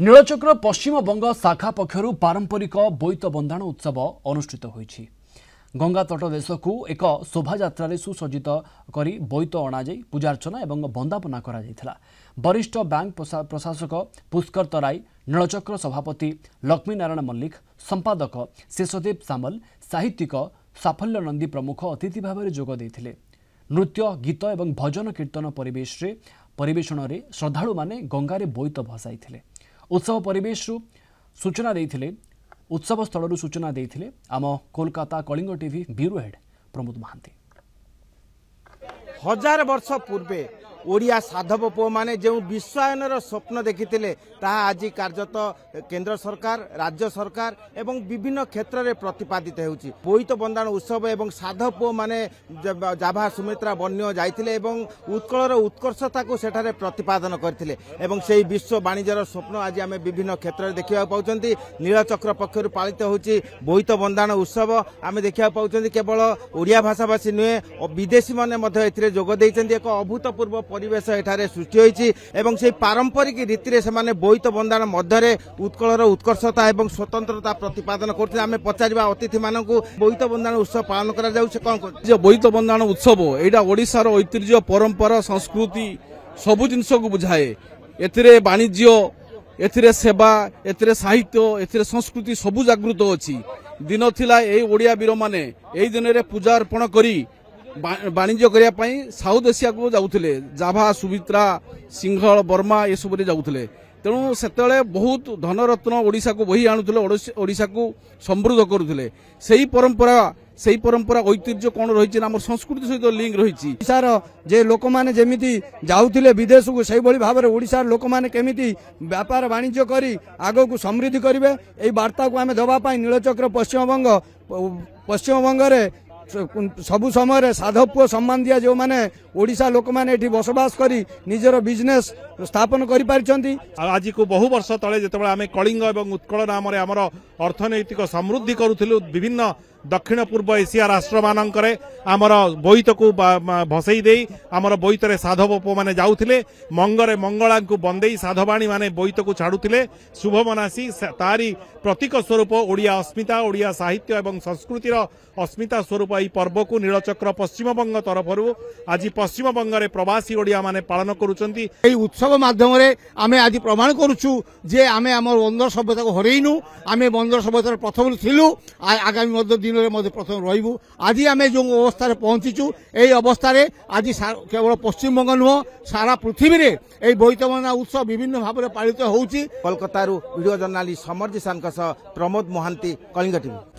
नीलचक्र पश्चिमबंग शाखा पक्षर पारंपरिक बोईत बंधाण उत्सव अनुष्ठित होईछि। गंगा तट देश को एक शोभायात्रा सुसज्जित करी बोईत अणाई पूजार्चना और बंदापना करा जायथिला। वरिष्ठ बैंक प्रशासक पुष्कर तराई, नीलचक्र सभापति लक्ष्मीनारायण मल्लिक, संपादक शेषदेव सामल, साहित्यिक साफल्य नंदी प्रमुख अतिथि भाव में जोग देइथिले। नृत्य गीत और भजन कीर्तन परिवेषण में श्रद्धालु माने गंगारे बोईत भसाइथिले। उत्सव परिवेश सूचना देइथिले उत्सव स्थल सूचना देइथिले आम Kolkata Kalinga TV bureau head Pramod Mahanti. हजार वर्ष पूर्वे ओडिया साधव पुओ माने जो विश्वायनर स्वप्न देखिथिले ताहा आज कार्यत केंद्र सरकार, राज्य सरकार एवं विभिन्न क्षेत्र में प्रतिपादित होउछि। बोईत बंदाण उत्सव एवं साधव पुओ माने जाभा सुमित्रा बन्य जाइथिले एवं उत्कलर उत्कर्षता को सेठारे प्रतिपादन करथिले एवं सेही विश्व वाणिज्यर स्वप्न आज आमे विभिन्न क्षेत्र में देखिबा पाउछंती। नीलचक्र पक्षर पालित होउछि बोईत बंदाण उत्सव आमे देखिबा पाउछंती। केवल ओडिया भाषाभाषी नुहे विदेशी माने मध्ये एथिरे जोग दैछंती। एक अभूतपूर्व परिवेश एठारे सृष्टि होईछि एवं से पारंपरिक रीति से माने बोईत बंदाण मध्य उत्कलर उत्कर्षता एवं स्वतंत्रता प्रतिपादन करते। आमे पचारिबा अतिथि मानकु बोईत बंदाण उत्सव पालन करा जाउछ कोन कोन बोईत बंदाण उत्सव एटा ओडिशार ऐतिह्य परंपरा संस्कृति सबु जिनस को बुझाए। एथिरे वाणिज्य, एथिरे सेवा, एथिरे साहित्य, एथिरे संस्कृति सबु जागृत अछि। दिन थिला ए ओडिया वीर माने एई दिन रे पूजा अर्पण करी वाणिज्य करने साउथ एशिया को जाऊले। जाभा, सुमित्रा, सिंहल, बर्मा ये सब जाऊले। तेणु से बहुत धनरत्न ओडिशा को बही आणुले, ओडिशा को समृद्ध करुले। से परंपरा ऐतिह्य कौन रही आम संस्कृति सहित लिंक रही। ओडिशार जे लोक माने जेमिति जाउथिले विदेश को से भाव में ओडिशार लोक माने केमिति व्यापार वाणिज्य करी आगो को समृद्धि करिवे एई वार्ता को आमे दबा पाई नीलचक्र पश्चिमबंग रे सबु समय साधव पुओ सम्मान दिया जो माने ओडिशा लोक माने एठी बसवास करी निजर बिजनेस स्थापन करि पारिचंती। आज को बहु वर्ष तले जेतेबेले आमे कलिंग एवं उत्कल नाम रे हमर अर्थनैतिक समृद्धि करूथिलु विभिन्न दक्षिण पूर्व एशिया राष्ट्र मानकरे आमर बोईत को भसई देई आमर बोईत रे साधव पुओ माने जाउथिले। मंगरे मंगला को बंदेई साधवाणी माने बोईत को छाड़ुथिले। शुभ मनासी तारी प्रतीक स्वरूप ओडिया अस्मिता, ओडिया साहित्य एवं संस्कृतिर अस्मिता स्वरूप एई पर्व को नीलचक्र पश्चिमबंग तरफरु आज पश्चिमबंग रे प्रवासी ओडिया माने पालन करूचंती। एई उत्सव माध्यम रे आमे आज प्रमाण करूछु जे आमे हमर बंदर सभ्यता को हरैनु। आमे बंदर सभ्यतार प्रथम थिलु, आगामी मध्य दिन रे प्रथम रहिबु। आज आमे जो अवस्था रे पहुंचीचु एई अवस्था रे आज केवल पश्चिमबंग नुह सारा पृथ्वी रे एई बोईत बंदाण उत्सव विभिन्न भाव में पालित होउची। कोलकाता वीडियो जर्नालिस्ट समर जिसान प्रमोद महांती, कलिंग टीवी।